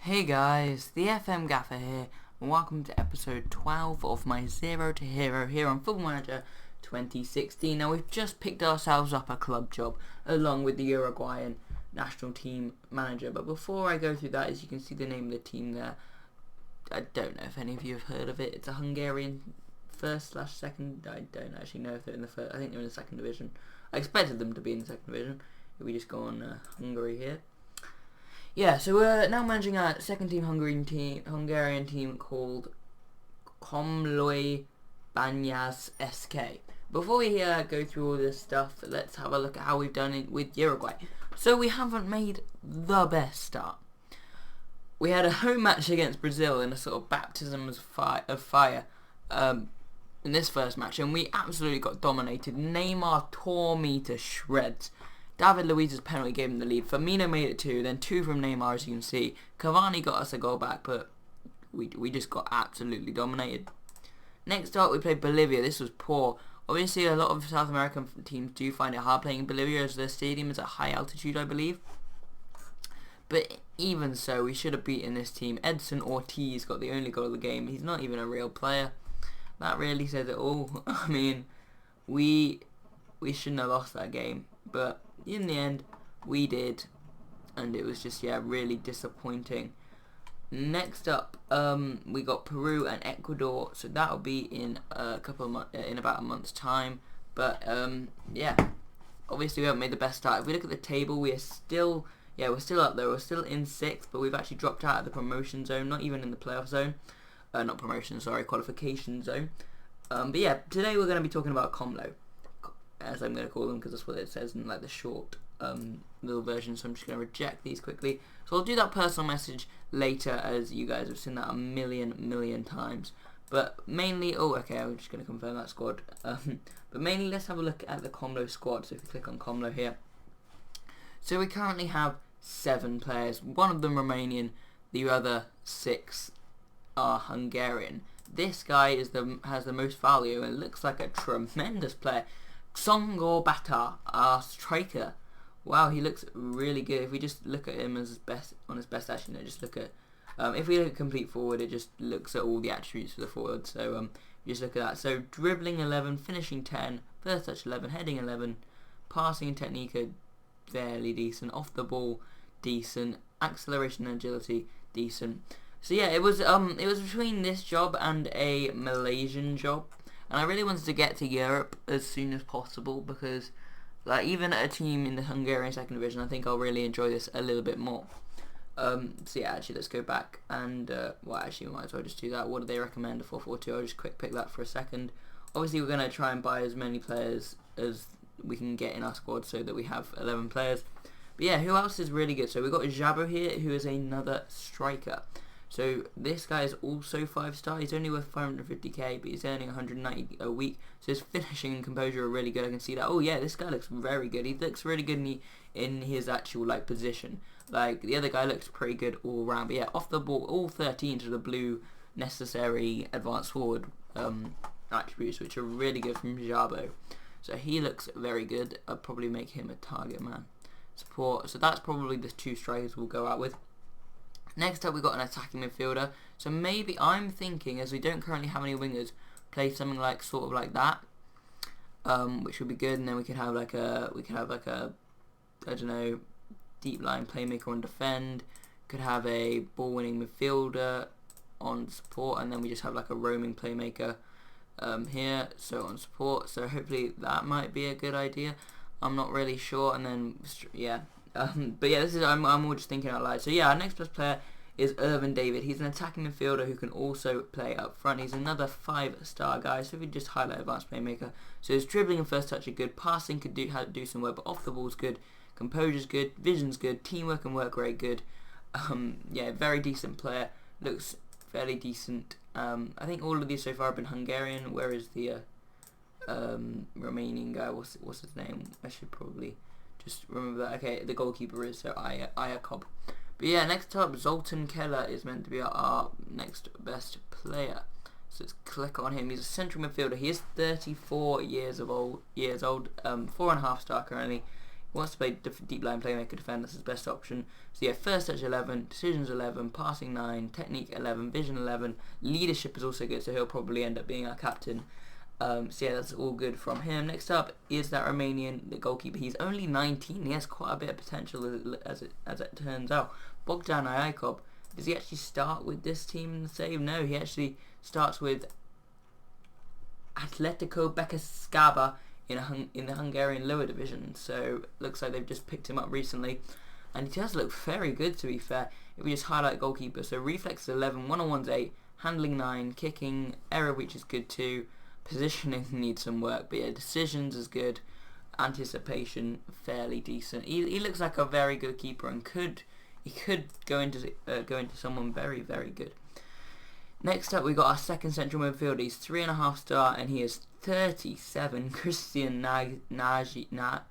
Hey guys, the FM Gaffer here, and welcome to episode 12 of my Zero to Hero here on Football Manager 2016. Now we've just picked ourselves up a club job along with the Uruguayan national team manager, but before I go through that, as you can see the name of the team there, I don't know if any of you have heard of it. It's a Hungarian first/second. I don't actually know if they're in the first. I think they're in the second division. I expected them to be in the second division. If we just go on Hungary here. Yeah, so we're now managing a second team Hungarian team called Komlói Bányász SK. Before we go through all this stuff, let's have a look at how we've done it with Uruguay. So we haven't made the best start. We had a home match against Brazil in a sort of baptism of fire in this first match, and we absolutely got dominated. Neymar tore me to shreds. David Luiz's penalty gave him the lead. Firmino made it 2, then 2 from Neymar, as you can see. Cavani got us a goal back, but we just got absolutely dominated. Next up, we played Bolivia. This was poor. Obviously, a lot of South American teams do find it hard playing in Bolivia, as their stadium is at high altitude, I believe. But even so, we should have beaten this team. Edson Ortiz got the only goal of the game. He's not even a real player. That really says it all. I mean, we shouldn't have lost that game, but in the end, we did, and it was just really disappointing. Next up, we got Peru and Ecuador, so that'll be in in about a month's time. But obviously we haven't made the best start. If we look at the table, we're still up there. We're still in 6th, but we've actually dropped out of the promotion zone, not even in the playoff zone. Not promotion, sorry, qualification zone. But yeah, today we're going to be talking about Komlói, as I'm going to call them, because that's what it says in like the short little version. So I'm just going to reject these quickly. So I'll do that personal message later, as you guys have seen that a million times. But mainly, I'm just going to confirm that squad. But mainly, let's have a look at the Komlói squad. So if you click on Komlói here, so we currently have 7 players. 1 of them Romanian, the other 6 are Hungarian. This guy has the most value and looks like a tremendous player. Csongor Bata, our striker. Wow, he looks really good. If we just look at him as on his best actually, just look at if we look at complete forward, it just looks at all the attributes for the forward. So just look at that. So dribbling 11, finishing 10, first touch 11, heading 11, passing and technique are fairly decent, off the ball decent, acceleration and agility decent. So yeah, it was between this job and a Malaysian job. And I really wanted to get to Europe as soon as possible, because even at a team in the Hungarian second division, I think I'll really enjoy this a little bit more. So yeah, actually let's go back and we might as well just do that. What do they recommend? A 4-4-2. I'll just quick pick that for a second. Obviously we're going to try and buy as many players as we can get in our squad so that we have 11 players. But yeah, who else is really good? So we've got Jabo here, who is another striker. So this guy is also 5-star. He's only worth 550k, but he's earning 190 a week. So his finishing and composure are really good. I can see that. Oh yeah, this guy looks very good. He looks really good in his actual position. Like the other guy looks pretty good all around. But yeah, off the ball, all 13 to the blue necessary advanced forward attributes, which are really good from Jabo. So he looks very good. I'd probably make him a target man. Support. So that's probably the 2 strikers we'll go out with. Next up, we've got an attacking midfielder. So maybe I'm thinking, as we don't currently have any wingers, play something sort of like that, which would be good. And then we could have a I don't know, deep line playmaker on defend. Could have a ball winning midfielder on support, and then we just have a roaming playmaker here. So on support. So hopefully that might be a good idea. I'm not really sure. And then yeah. But yeah, I'm all just thinking out loud. So yeah, our next best player is Irvin David. He's an attacking midfielder who can also play up front. He's another 5-star guy. So if we just highlight advanced playmaker, so his dribbling and first touch are good. Passing could do some work, but off the ball's good. Composure's good. Vision's good. Teamwork and work rate good. Yeah, very decent player. Looks fairly decent. I think all of these so far have been Hungarian. Where is the Romanian guy? What's his name? I should probably just remember that. Okay, the goalkeeper is Iacob. But yeah, next up, Zoltan Keller is meant to be our next best player. So let's click on him. He's a central midfielder. He is 34 years old. 4.5 star currently. wants to play deep line playmaker defender, that's his best option. So yeah, first touch 11, decisions 11, passing 9, technique 11, vision 11, leadership is also good, so he'll probably end up being our captain. So yeah, that's all good from him. Next up is that Romanian the goalkeeper. He's only 19. He has quite a bit of potential as it turns out. Bogdan Iacov. Does he actually start with this team in the save? No, he actually starts with Atletico Beksiszaba in the Hungarian lower division. So looks like they've just picked him up recently, and he does look very good, to be fair. If we just highlight goalkeeper, so reflex 11, one-on-one's 8, handling 9, kicking, error which is good too. Positioning needs some work, but yeah, decisions is good. Anticipation fairly decent. He looks like a very good keeper, and he could go into someone very, very good. Next up, we got our second central midfielder. He's 3.5 star, and he is 37. Christian Nagy.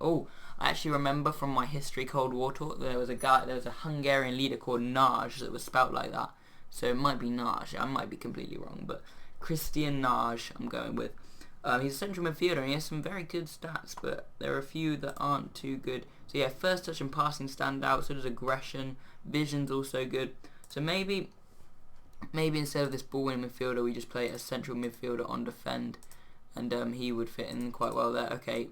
Oh, I actually remember from my history Cold War talk there was a Hungarian leader called Nagy that was spelt like that. So it might be Nagy. I might be completely wrong, but Christian Nagy I'm going with. He's a central midfielder and he has some very good stats, but there are a few that aren't too good. So yeah, first touch and passing stand out, so does aggression, vision's also good. So maybe instead of this ball-winning midfielder, we just play a central midfielder on defend, and he would fit in quite well there. Okay,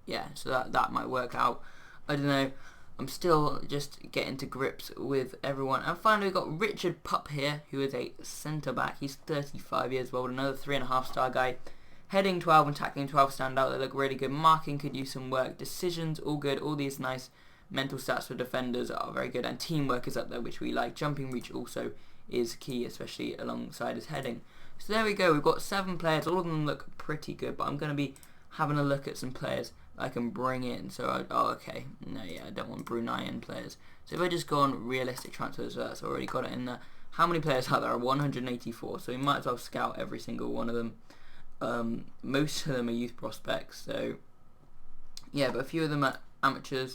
yeah, so that might work out. I don't know. I'm still just getting to grips with everyone. And finally, we've got Richard Pup here, who is a centre-back. He's 35 years old, another 3.5 star guy. Heading 12 and tackling 12 stand out. They look really good. Marking could use some work. Decisions, all good. All these nice mental stats for defenders are very good. And teamwork is up there, which we like. Jumping reach also is key, especially alongside his heading. So there we go. We've got 7 players. All of them look pretty good, but I'm going to be having a look at some players I can bring in. So okay, no, yeah, I don't want Bruneian players. So if I just go on realistic transfers, that's already got it in there. How many players are there? 184. So we might as well scout every single one of them. Most of them are youth prospects. So yeah, but a few of them are amateur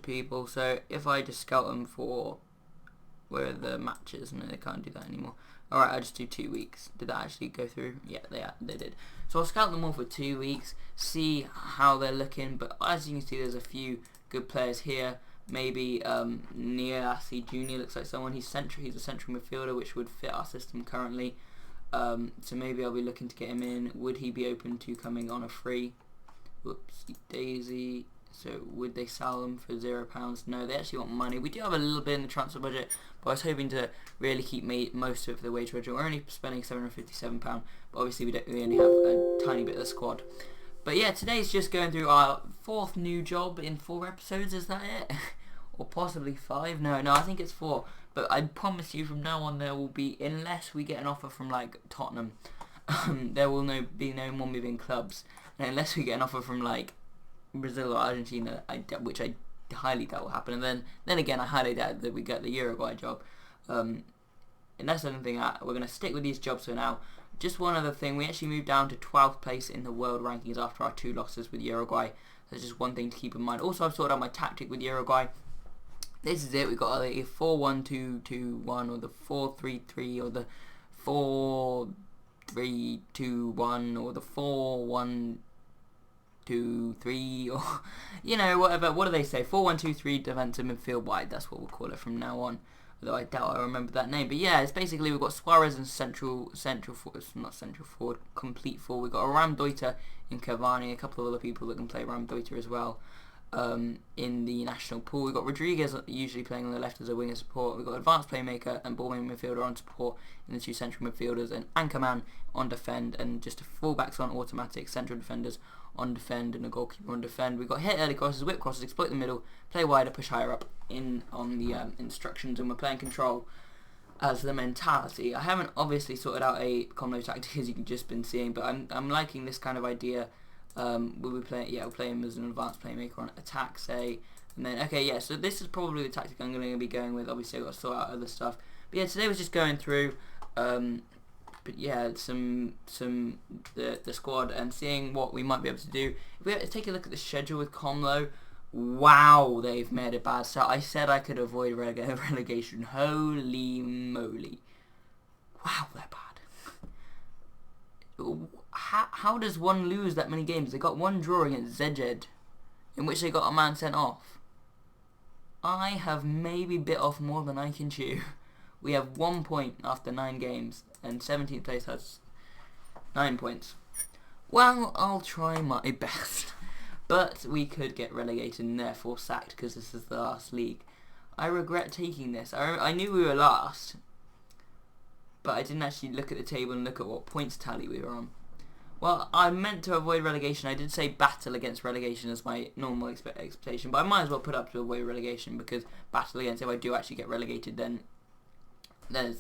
people. So if I just scout them for where are the matches? No, they can't do that anymore. Alright, I'll just do 2 weeks. Did that actually go through? Yeah, they did. So I'll scout them all for 2 weeks, see how they're looking. But as you can see, there's a few good players here. Maybe Niasi Jr. looks like someone. He's a central midfielder, which would fit our system currently. So maybe I'll be looking to get him in. Would he be open to coming on a free? Whoopsie daisy. So would they sell them for £0? No, they actually want money. We do have a little bit in the transfer budget, but I was hoping to really keep most of the wage budget. We're only spending £757, but obviously we only have a tiny bit of the squad. But yeah, today's just going through our 4th new job in 4 episodes. Is that it? Or possibly 5? No, I think it's 4. But I promise you, from now on there will be, unless we get an offer from like Tottenham, there will be no more moving clubs. And unless we get an offer from like Brazil or Argentina, which I highly doubt will happen, and then again I highly doubt that we get the Uruguay job. And that's another thing. We're going to stick with these jobs for now. Just one other thing, we actually moved down to 12th place in the world rankings after our 2 losses with Uruguay. That's just one thing to keep in mind. Also, I've sorted out my tactic with Uruguay. This is it. We've got the 4-1-2-2-1 or the 4-3-3 or the 4-3-2-1 or the 4-1-2-3 or whatever. What do they say? 4-1-2-3 defensive midfield wide. That's what we'll call it from now on. Although I doubt I remember that name. But yeah, it's basically we've got Suarez and central forward, not central forward, complete forward. We've got a Ram Deuter in Cavani, a couple of other people that can play Ram Deuter as well. In the national pool, we've got Rodriguez usually playing on the left as a winger support. We've got advanced playmaker and ball midfielder on support in the 2 central midfielders, and Anchorman on defend, and just fullbacks on automatic, central defenders on defend, and a goalkeeper on defend. We've got hit early crosses, whip crosses, exploit the middle, play wider, push higher up on the instructions, and we're playing control as the mentality. I haven't obviously sorted out a combo tactic as you've just been seeing, but I'm liking this kind of idea. We'll play him as an advanced playmaker on attack, say, and then so this is probably the tactic I'm going to be going with. Obviously I've got to sort out other stuff, but yeah, today was just going through but yeah, the squad and seeing what we might be able to do. If we take a look at the schedule with Comlo, wow, they've made it bad. So I said I could avoid relegation. Holy moly, wow, they're bad. how does one lose that many games? They got one draw against Szeged, in which they got a man sent off. I have maybe bit off more than I can chew. We have 1 point after 9 games, and 17th place has 9 points. Well, I'll try my best. But we could get relegated and therefore sacked because this is the last league. I regret taking this. I knew we were last, but I didn't actually look at the table and look at what points tally we were on. Well, I meant to avoid relegation. I did say battle against relegation as my normal expectation, but I might as well put up to avoid relegation because battle against, if I do actually get relegated, then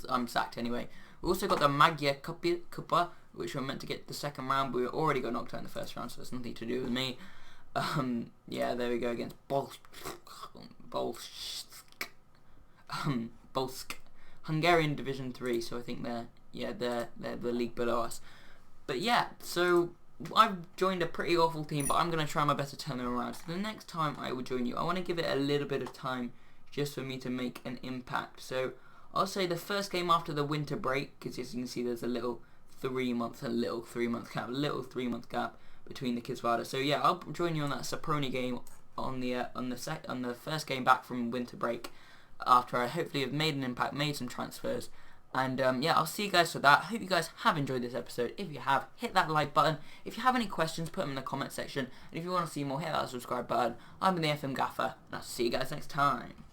I'm sacked anyway. We also got the Magyar Kupa, which we're meant to get the second round, but we already got knocked out in the first round, so it's nothing to do with me. Yeah, there we go against Bolsk, Hungarian Division 3. So I think they're the league below us. But yeah, so I've joined a pretty awful team, but I'm gonna try my best to turn them around. So the next time I will join you, I want to give it a little bit of time just for me to make an impact. So I'll say the first game after the winter break, because as you can see, there's a little 3 month gap between the Kisvada. So yeah, I'll join you on that Soproni game on the first game back from winter break, after I hopefully have made an impact, made some transfers, and yeah, I'll see you guys for that. Hope you guys have enjoyed this episode. If you have, hit that like button. If you have any questions, put them in the comment section, and if you want to see more, hit that subscribe button. I'm the FM Gaffer, and I'll see you guys next time.